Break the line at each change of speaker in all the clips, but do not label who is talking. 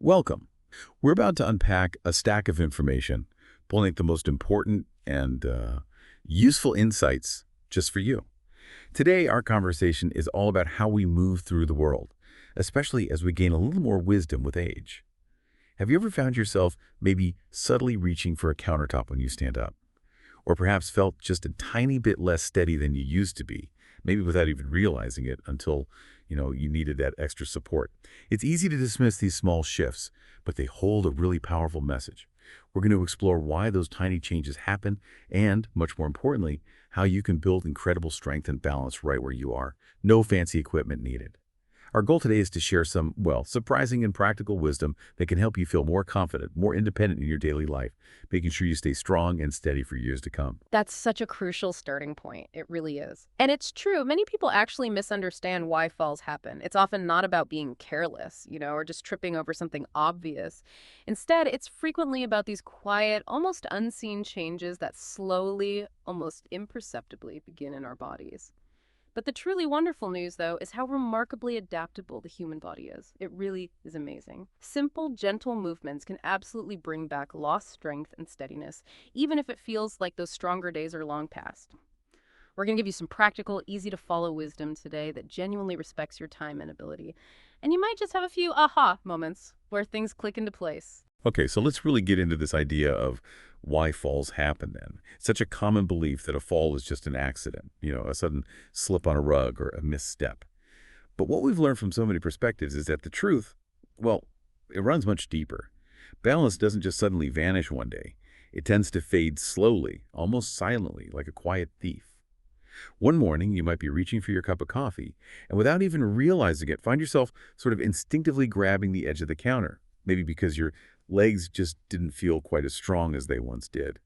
Welcome. We're about to unpack a stack of information, pulling out the most important and useful insights just for you. Today, our conversation is all about how we move through the world, especially as we gain a little more wisdom with age. Have you ever found yourself maybe subtly reaching for a countertop when you stand up? Or perhaps felt just a tiny bit less steady than you used to be, maybe without even realizing it until, you needed that extra support. It's easy to dismiss these small shifts, but they hold a really powerful message. We're going to explore why those tiny changes happen and, much more importantly, how you can build incredible strength and balance right where you are. No fancy equipment needed. Our goal today is to share some, surprising and practical wisdom that can help you feel more confident, more independent in your daily life, making sure you stay strong and steady for years to come.
That's such a crucial starting point. It really is. And it's true. Many people actually misunderstand why falls happen. It's often not about being careless, or just tripping over something obvious. Instead, it's frequently about these quiet, almost unseen changes that slowly, almost imperceptibly begin in our bodies. But the truly wonderful news, though, is how remarkably adaptable the human body is. It really is amazing. Simple, gentle movements can absolutely bring back lost strength and steadiness, even if it feels like those stronger days are long past. We're going to give you some practical, easy-to-follow wisdom today that genuinely respects your time and ability. And you might just have a few aha moments where things click into place.
Okay, so let's really get into this idea of why falls happen then. It's such a common belief that a fall is just an accident, a sudden slip on a rug or a misstep. But what we've learned from so many perspectives is that the truth, it runs much deeper. Balance doesn't just suddenly vanish one day. It tends to fade slowly, almost silently, like a quiet thief. One morning, you might be reaching for your cup of coffee, and without even realizing it, find yourself sort of instinctively grabbing the edge of the counter, maybe because your legs just didn't feel quite as strong as they once did.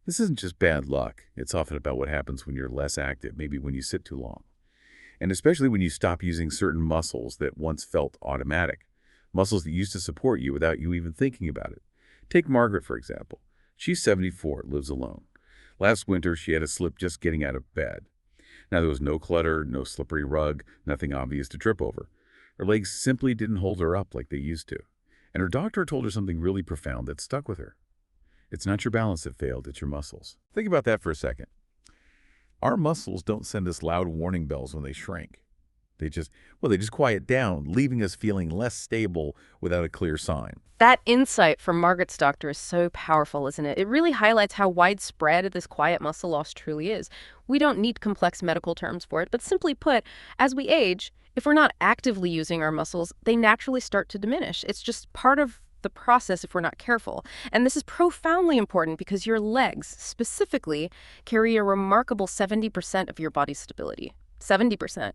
This isn't just bad luck. It's often about what happens when you're less active, maybe when you sit too long. And especially when you stop using certain muscles that once felt automatic, muscles that used to support you without you even thinking about it. Take Margaret, for example. She's 74, lives alone. Last winter, she had a slip just getting out of bed. Now, there was no clutter, no slippery rug, nothing obvious to trip over. Her legs simply didn't hold her up like they used to. And her doctor told her something really profound that stuck with her. It's not your balance that failed, it's your muscles. Think about that for a second. Our muscles don't send us loud warning bells when they shrink. They just quiet down, leaving us feeling less stable without a clear sign.
That insight from Margaret's doctor is so powerful, isn't it? It really highlights how widespread this quiet muscle loss truly is. We don't need complex medical terms for it, but simply put, as we age, if we're not actively using our muscles, they naturally start to diminish. It's just part of the process if we're not careful. And this is profoundly important because your legs, specifically, carry a remarkable 70% of your body's stability. 70%.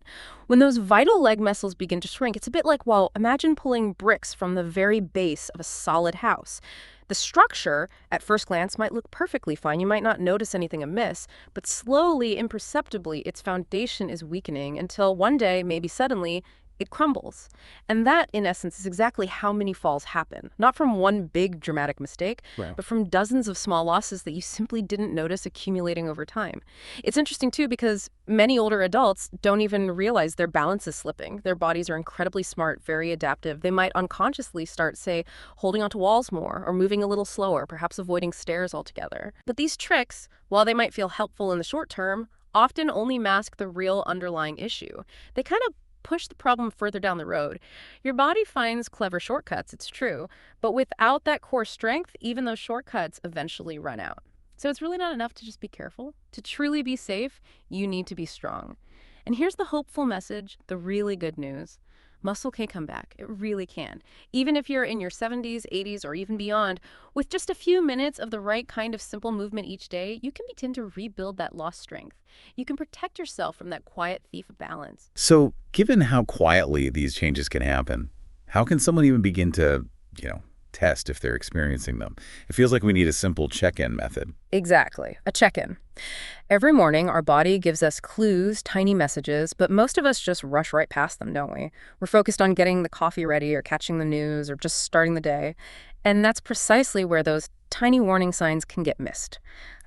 When those vital leg muscles begin to shrink, it's a bit like, imagine pulling bricks from the very base of a solid house. The structure, at first glance, might look perfectly fine. You might not notice anything amiss, but slowly, imperceptibly, its foundation is weakening until one day, maybe suddenly, it crumbles. And that, in essence, is exactly how many falls happen. Not from one big dramatic mistake,
Wow.
but from dozens of small losses that you simply didn't notice accumulating over time. It's interesting, too, because many older adults don't even realize their balance is slipping. Their bodies are incredibly smart, very adaptive. They might unconsciously start, say, holding onto walls more or moving a little slower, perhaps avoiding stairs altogether. But these tricks, while they might feel helpful in the short term, often only mask the real underlying issue. They kind of push the problem further down the road. Your body finds clever shortcuts, it's true, but without that core strength, even those shortcuts eventually run out. So it's really not enough to just be careful. To truly be safe, you need to be strong. And here's the hopeful message, the really good news. Muscle can come back. It really can. Even if you're in your 70s, 80s, or even beyond, with just a few minutes of the right kind of simple movement each day, you can begin to rebuild that lost strength. You can protect yourself from that quiet thief of balance.
So, given how quietly these changes can happen, how can someone even begin to, test if they're experiencing them? It feels like we need a simple check-in method.
Exactly. A check-in. Every morning, our body gives us clues, tiny messages, but most of us just rush right past them, don't we? We're focused on getting the coffee ready or catching the news or just starting the day. And that's precisely where those tiny warning signs can get missed.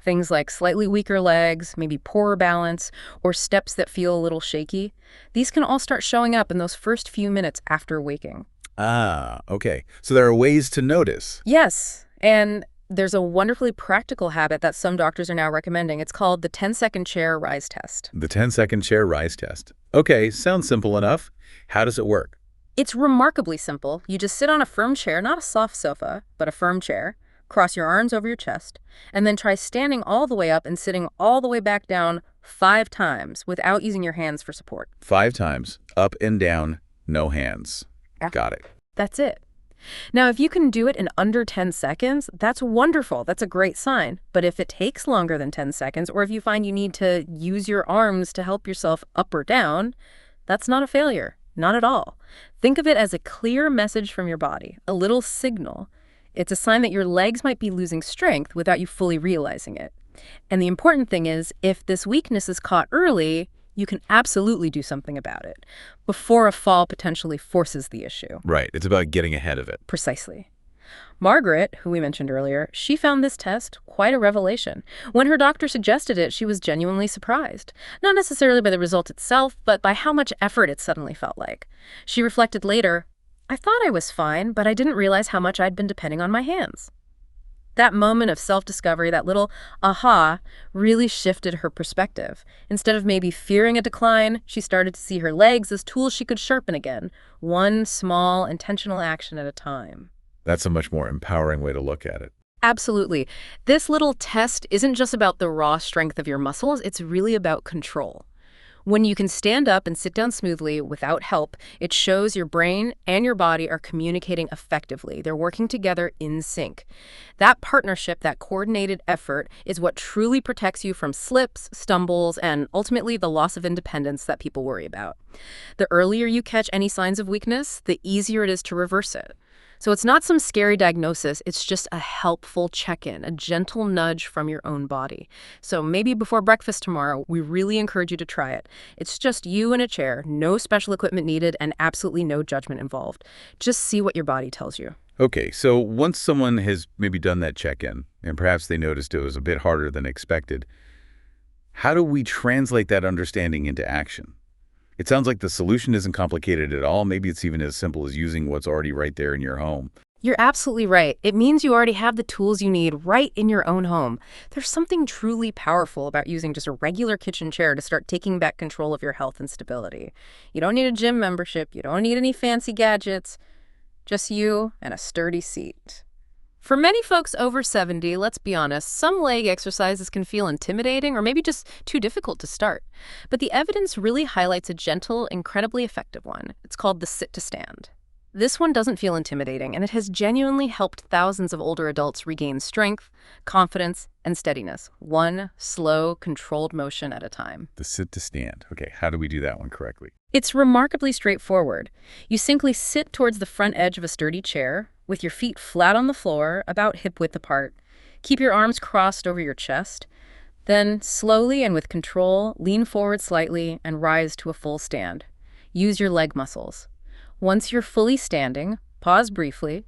Things like slightly weaker legs, maybe poorer balance, or steps that feel a little shaky. These can all start showing up in those first few minutes after waking.
Ah, okay. So there are ways to notice.
Yes, and there's a wonderfully practical habit that some doctors are now recommending. It's called the 10-second chair rise test.
The 10-second chair rise test. Okay, sounds simple enough. How does it work?
It's remarkably simple. You just sit on a firm chair, not a soft sofa, but a firm chair, cross your arms over your chest, and then try standing all the way up and sitting all the way back down 5 times without using your hands for support.
5 times, up and down, no hands. Got it.
That's it. Now, if you can do it in under 10 seconds, that's wonderful. That's a great sign. But if it takes longer than 10 seconds, or if you find you need to use your arms to help yourself up or down, that's not a failure. Not at all. Think of it as a clear message from your body, a little signal. It's a sign that your legs might be losing strength without you fully realizing it. And the important thing is, if this weakness is caught early, you can absolutely do something about it before a fall potentially forces the issue.
Right. It's about getting ahead of it.
Precisely. Margaret, who we mentioned earlier, she found this test quite a revelation. When her doctor suggested it, she was genuinely surprised. Not necessarily by the result itself, but by how much effort it suddenly felt like. She reflected later, "I thought I was fine, but I didn't realize how much I'd been depending on my hands." That moment of self-discovery, that little aha, really shifted her perspective. Instead of maybe fearing a decline, she started to see her legs as tools she could sharpen again, one small, intentional action at a time.
That's a much more empowering way to look at it.
Absolutely. This little test isn't just about the raw strength of your muscles, it's really about control. When you can stand up and sit down smoothly without help, it shows your brain and your body are communicating effectively. They're working together in sync. That partnership, that coordinated effort, is what truly protects you from slips, stumbles, and ultimately the loss of independence that people worry about. The earlier you catch any signs of weakness, the easier it is to reverse it. So it's not some scary diagnosis, it's just a helpful check-in, a gentle nudge from your own body. So maybe before breakfast tomorrow, we really encourage you to try it. It's just you in a chair, no special equipment needed, and absolutely no judgment involved. Just see what your body tells you.
Okay, so once someone has maybe done that check-in, and perhaps they noticed it was a bit harder than expected, how do we translate that understanding into action? It sounds like the solution isn't complicated at all. Maybe it's even as simple as using what's already right there in your home.
You're absolutely right. It means you already have the tools you need right in your own home. There's something truly powerful about using just a regular kitchen chair to start taking back control of your health and stability. You don't need a gym membership. You don't need any fancy gadgets. Just you and a sturdy seat. For many folks over 70, let's be honest, some leg exercises can feel intimidating or maybe just too difficult to start. But the evidence really highlights a gentle, incredibly effective one. It's called the sit-to-stand. This one doesn't feel intimidating, and it has genuinely helped thousands of older adults regain strength, confidence, and steadiness, one slow, controlled motion at a time.
The sit-to-stand. Okay, how do we do that one correctly?
It's remarkably straightforward. You simply sit towards the front edge of a sturdy chair, with your feet flat on the floor, about hip-width apart. Keep your arms crossed over your chest. Then, slowly and with control, lean forward slightly and rise to a full stand. Use your leg muscles. Once you're fully standing, pause briefly,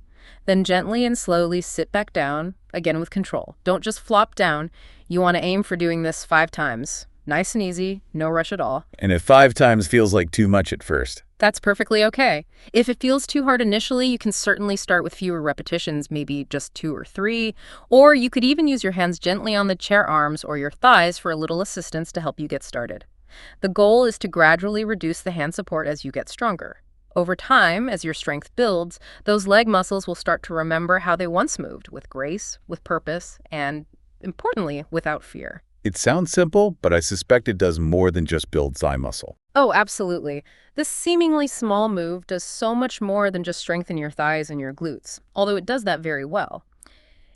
then gently and slowly sit back down, again with control. Don't just flop down. You want to aim for doing this 5 times. Nice and easy, no rush at all.
And if 5 times feels like too much at first?
That's perfectly okay. If it feels too hard initially, you can certainly start with fewer repetitions, maybe just 2 or 3, or you could even use your hands gently on the chair arms or your thighs for a little assistance to help you get started. The goal is to gradually reduce the hand support as you get stronger. Over time, as your strength builds, those leg muscles will start to remember how they once moved, with grace, with purpose, and, importantly, without fear.
It sounds simple, but I suspect it does more than just build thigh muscle.
Oh, absolutely. This seemingly small move does so much more than just strengthen your thighs and your glutes, although it does that very well.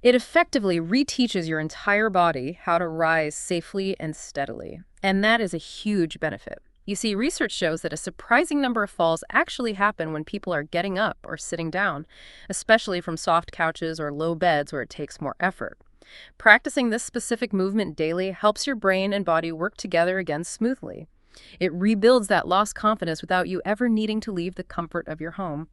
It effectively reteaches your entire body how to rise safely and steadily, and that is a huge benefit. You see, research shows that a surprising number of falls actually happen when people are getting up or sitting down, especially from soft couches or low beds where it takes more effort. Practicing this specific movement daily helps your brain and body work together again smoothly. It rebuilds that lost confidence without you ever needing to leave the comfort of your home.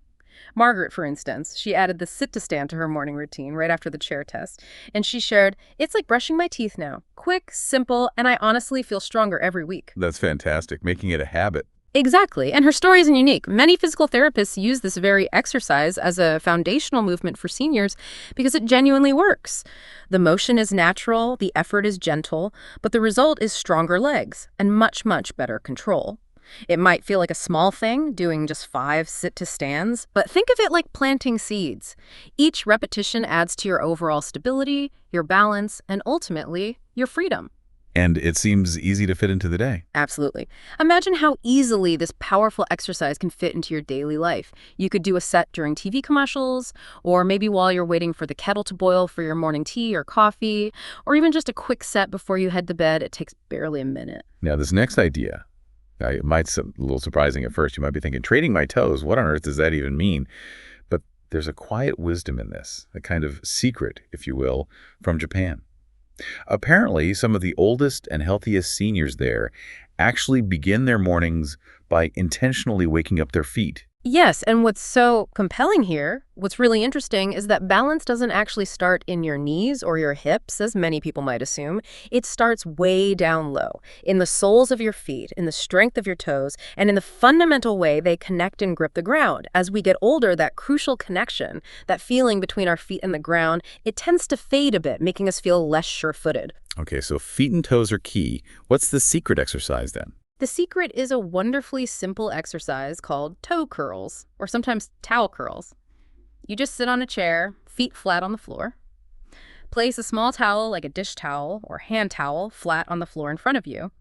Margaret, for instance, she added the sit-to-stand to her morning routine right after the chair test, and she shared, "It's like brushing my teeth now. Quick, simple, and I honestly feel stronger every week."
That's fantastic, making it a habit.
Exactly. And her story isn't unique. Many physical therapists use this very exercise as a foundational movement for seniors because it genuinely works. The motion is natural, the effort is gentle, but the result is stronger legs and much, much better control. It might feel like a small thing, doing just 5 sit-to-stands, but think of it like planting seeds. Each repetition adds to your overall stability, your balance, and ultimately, your freedom.
And it seems easy to fit into the day.
Absolutely. Imagine how easily this powerful exercise can fit into your daily life. You could do a set during TV commercials, or maybe while you're waiting for the kettle to boil for your morning tea or coffee, or even just a quick set before you head to bed. It takes barely a minute.
Now, this next idea, it might seem a little surprising at first. You might be thinking, trading my toes, what on earth does that even mean? But there's a quiet wisdom in this, a kind of secret, if you will, from Japan. Apparently, some of the oldest and healthiest seniors there actually begin their mornings by intentionally waking up their feet.
Yes, and what's so compelling here, what's really interesting, is that balance doesn't actually start in your knees or your hips, as many people might assume. It starts way down low, in the soles of your feet, in the strength of your toes, and in the fundamental way they connect and grip the ground. As we get older, that crucial connection, that feeling between our feet and the ground, it tends to fade a bit, making us feel less sure-footed.
Okay, so feet and toes are key. What's the secret exercise then?
The secret is a wonderfully simple exercise called toe curls, or sometimes towel curls. You just sit on a chair, feet flat on the floor. Place a small towel, like a dish towel or hand towel, flat on the floor in front of you.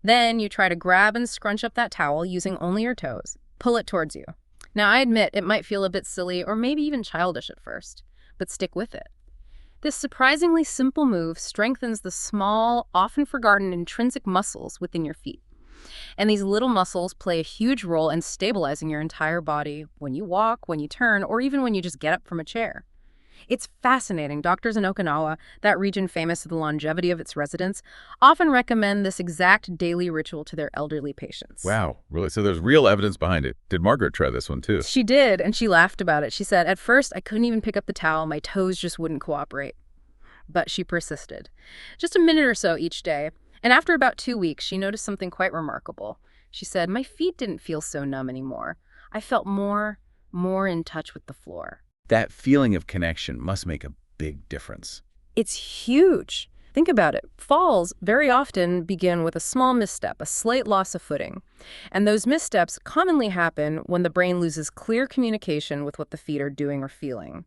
Then you try to grab and scrunch up that towel using only your toes. Pull it towards you. Now, I admit it might feel a bit silly or maybe even childish at first, but stick with it. This surprisingly simple move strengthens the small, often forgotten intrinsic muscles within your feet. And these little muscles play a huge role in stabilizing your entire body when you walk, when you turn, or even when you just get up from a chair. It's fascinating. Doctors in Okinawa, that region famous for the longevity of its residents, often recommend this exact daily ritual to their elderly patients.
Wow, really? So there's real evidence behind it. Did Margaret try this one too?
She did, and she laughed about it. She said, "At first, I couldn't even pick up the towel. My toes just wouldn't cooperate." But she persisted. Just a minute or so each day. And after about 2 weeks, she noticed something quite remarkable. She said, "My feet didn't feel so numb anymore. I felt more in touch with the floor."
That feeling of connection must make a big difference.
It's huge. Think about it. Falls very often begin with a small misstep, a slight loss of footing. And those missteps commonly happen when the brain loses clear communication with what the feet are doing or feeling.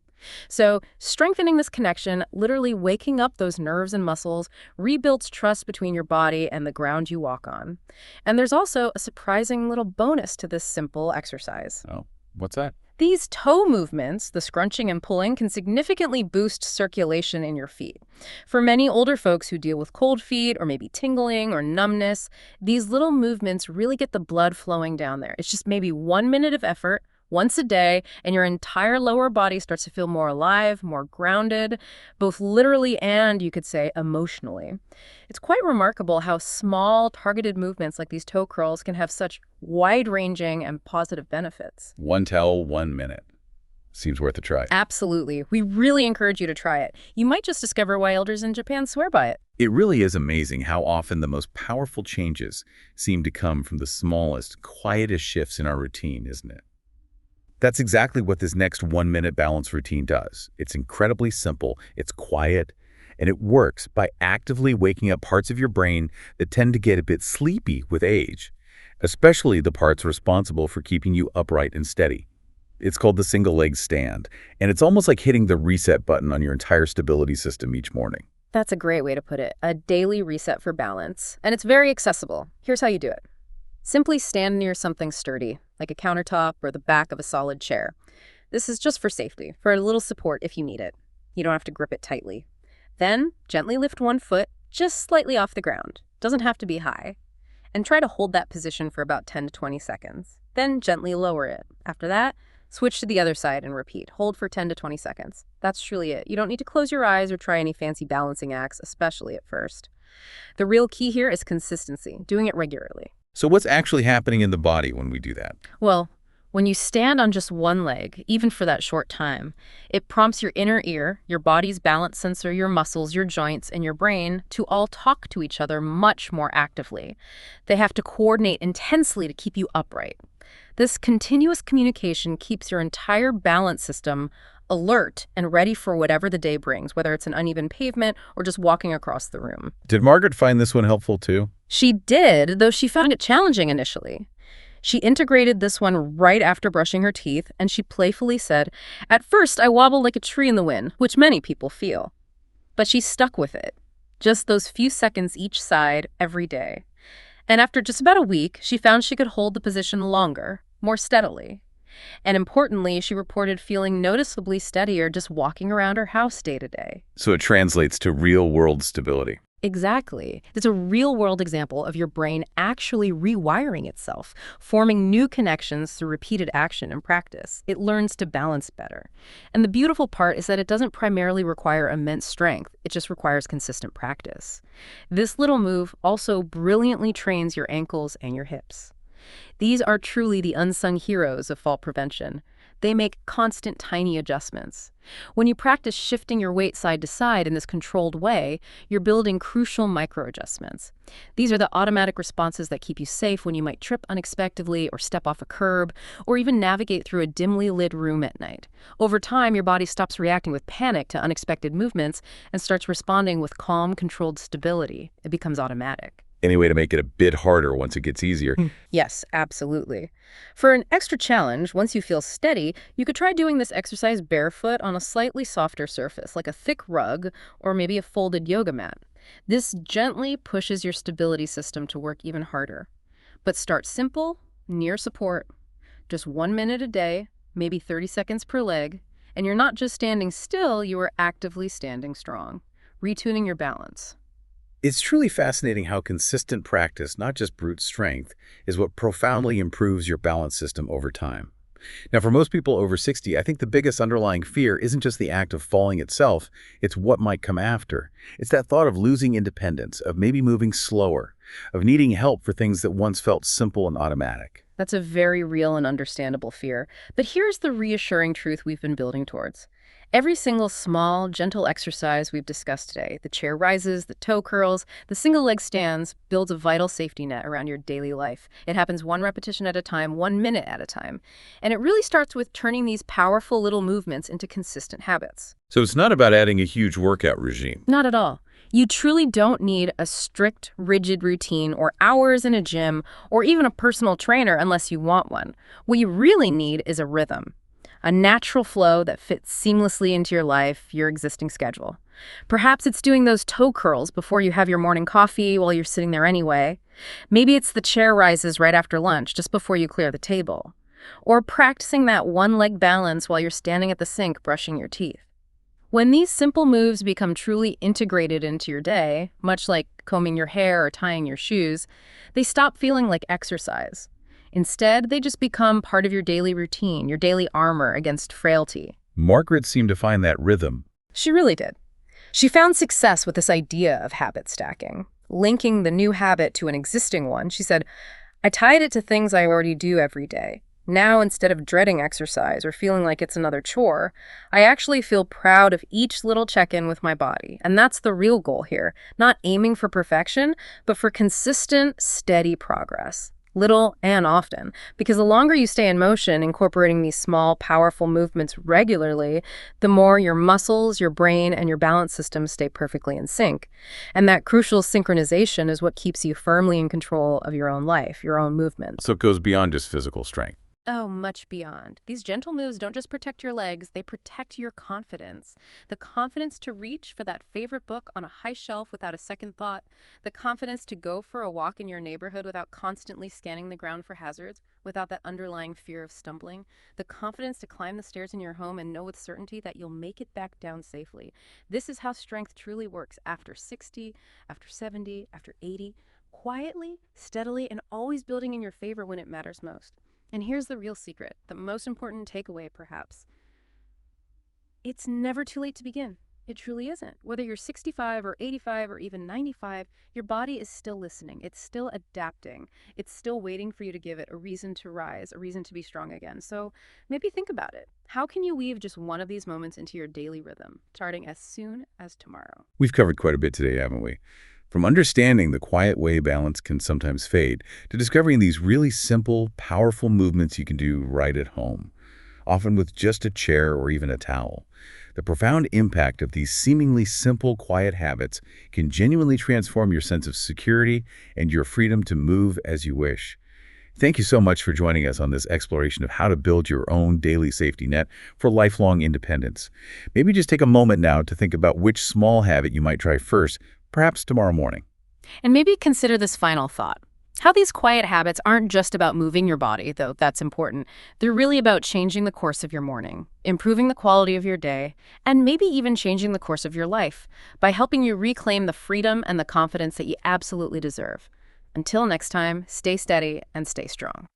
So strengthening this connection, literally waking up those nerves and muscles, rebuilds trust between your body and the ground you walk on. And there's also a surprising little bonus to this simple exercise.
Oh, what's that?
These toe movements, the scrunching and pulling, can significantly boost circulation in your feet. For many older folks who deal with cold feet or maybe tingling or numbness, these little movements really get the blood flowing down there. It's just maybe 1 minute of effort, once a day, and your entire lower body starts to feel more alive, more grounded, both literally and, you could say, emotionally. It's quite remarkable how small, targeted movements like these toe curls can have such wide-ranging and positive benefits.
One towel, 1 minute. Seems worth a try.
Absolutely. We really encourage you to try it. You might just discover why elders in Japan swear by it.
It really is amazing how often the most powerful changes seem to come from the smallest, quietest shifts in our routine, isn't it? That's exactly what this next 1-minute balance routine does. It's incredibly simple, it's quiet, and it works by actively waking up parts of your brain that tend to get a bit sleepy with age, especially the parts responsible for keeping you upright and steady. It's called the single leg stand, and it's almost like hitting the reset button on your entire stability system each morning.
That's a great way to put it. A daily reset for balance. And it's very accessible. Here's how you do it. Simply stand near something sturdy, like a countertop or the back of a solid chair. This is just for safety, for a little support if you need it. You don't have to grip it tightly. Then, gently lift one foot just slightly off the ground. Doesn't have to be high. And try to hold that position for about 10 to 20 seconds. Then gently lower it. After that, switch to the other side and repeat. Hold for 10 to 20 seconds. That's truly it. You don't need to close your eyes or try any fancy balancing acts, especially at first. The real key here is consistency, doing it regularly.
So what's actually happening in the body when we do that?
Well, When you stand on just one leg, even for that short time, it prompts your inner ear, your body's balance sensor, your muscles, your joints, and your brain to all talk to each other much more actively. They have to coordinate intensely to keep you upright. This continuous communication keeps your entire balance system alert and ready for whatever the day brings, whether it's an uneven pavement or just walking across the room.
Did Margaret find this one helpful too?
She did, though she found it challenging initially. She integrated this one right after brushing her teeth, and she playfully said, "At first, I wobbled like a tree in the wind," which many people feel. But she stuck with it, just those few seconds each side every day. And after just about a week, she found she could hold the position longer, more steadily. And importantly, she reported feeling noticeably steadier just walking around her house day to day.
So it translates to real-world stability.
Exactly. It's a real-world example of your brain actually rewiring itself, forming new connections through repeated action and practice. It learns to balance better. And the beautiful part is that it doesn't primarily require immense strength. It just requires consistent practice. This little move also brilliantly trains your ankles and your hips. These are truly the unsung heroes of fall prevention. They make constant tiny adjustments. When you practice shifting your weight side to side in this controlled way, you're building crucial micro-adjustments. These are the automatic responses that keep you safe when you might trip unexpectedly or step off a curb, or even navigate through a dimly lit room at night. Over time, your body stops reacting with panic to unexpected movements and starts responding with calm, controlled stability. It becomes automatic.
Any way to make it a bit harder once it gets easier?
Yes, absolutely. For an extra challenge, once you feel steady, you could try doing this exercise barefoot on a slightly softer surface, like a thick rug or maybe a folded yoga mat. This gently pushes your stability system to work even harder. But start simple, near support, just 1 minute a day, maybe 30 seconds per leg, and you're not just standing still, you are actively standing strong, retuning your balance.
It's truly fascinating how consistent practice, not just brute strength, is what profoundly improves your balance system over time. Now, for most people over 60, I think the biggest underlying fear isn't just the act of falling itself, it's what might come after. It's that thought of losing independence, of maybe moving slower, of needing help for things that once felt simple and automatic.
That's a very real and understandable fear. But here's the reassuring truth we've been building towards. Every single small, gentle exercise we've discussed today, the chair rises, the toe curls, the single leg stands, builds a vital safety net around your daily life. It happens 1 repetition at a time, 1 minute at a time. And it really starts with turning these powerful little movements into consistent habits.
So it's not about adding a huge workout regime.
Not at all. You truly don't need a strict, rigid routine or hours in a gym or even a personal trainer unless you want one. What you really need is a rhythm. A natural flow that fits seamlessly into your life, your existing schedule. Perhaps it's doing those toe curls before you have your morning coffee while you're sitting there anyway. Maybe it's the chair rises right after lunch, just before you clear the table. Or practicing that one-leg balance while you're standing at the sink brushing your teeth. When these simple moves become truly integrated into your day, much like combing your hair or tying your shoes, they stop feeling like exercise. Instead, they just become part of your daily routine, your daily armor against frailty.
Margaret seemed to find that rhythm.
She really did. She found success with this idea of habit stacking, linking the new habit to an existing one. She said, "I tied it to things I already do every day. Now, instead of dreading exercise or feeling like it's another chore, I actually feel proud of each little check-in with my body." And that's the real goal here, not aiming for perfection, but for consistent, steady progress. Little and often, because the longer you stay in motion, incorporating these small, powerful movements regularly, the more your muscles, your brain, and your balance system stay perfectly in sync. And that crucial synchronization is what keeps you firmly in control of your own life, your own movements.
So it goes beyond just physical strength.
Oh, much beyond. These gentle moves don't just protect your legs, they protect your confidence. The confidence to reach for that favorite book on a high shelf without a second thought. The confidence to go for a walk in your neighborhood without constantly scanning the ground for hazards, without that underlying fear of stumbling. The confidence to climb the stairs in your home and know with certainty that you'll make it back down safely. This is how strength truly works after 60, after 70, after 80. Quietly, steadily, and always building in your favor when it matters most. And here's the real secret, the most important takeaway perhaps. It's never too late to begin. It truly isn't. Whether you're 65 or 85 or even 95, your body is still listening. It's still adapting. It's still waiting for you to give it a reason to rise, a reason to be strong again. So maybe think about it. How can you weave just one of these moments into your daily rhythm, starting as soon as tomorrow?
We've covered quite a bit today, haven't we? From understanding the quiet way balance can sometimes fade to discovering these really simple, powerful movements you can do right at home, often with just a chair or even a towel. The profound impact of these seemingly simple, quiet habits can genuinely transform your sense of security and your freedom to move as you wish. Thank you so much for joining us on this exploration of how to build your own daily safety net for lifelong independence. Maybe just take a moment now to think about which small habit you might try first, perhaps tomorrow morning.
And maybe consider this final thought. How these quiet habits aren't just about moving your body, though that's important. They're really about changing the course of your morning, improving the quality of your day, and maybe even changing the course of your life by helping you reclaim the freedom and the confidence that you absolutely deserve. Until next time, stay steady and stay strong.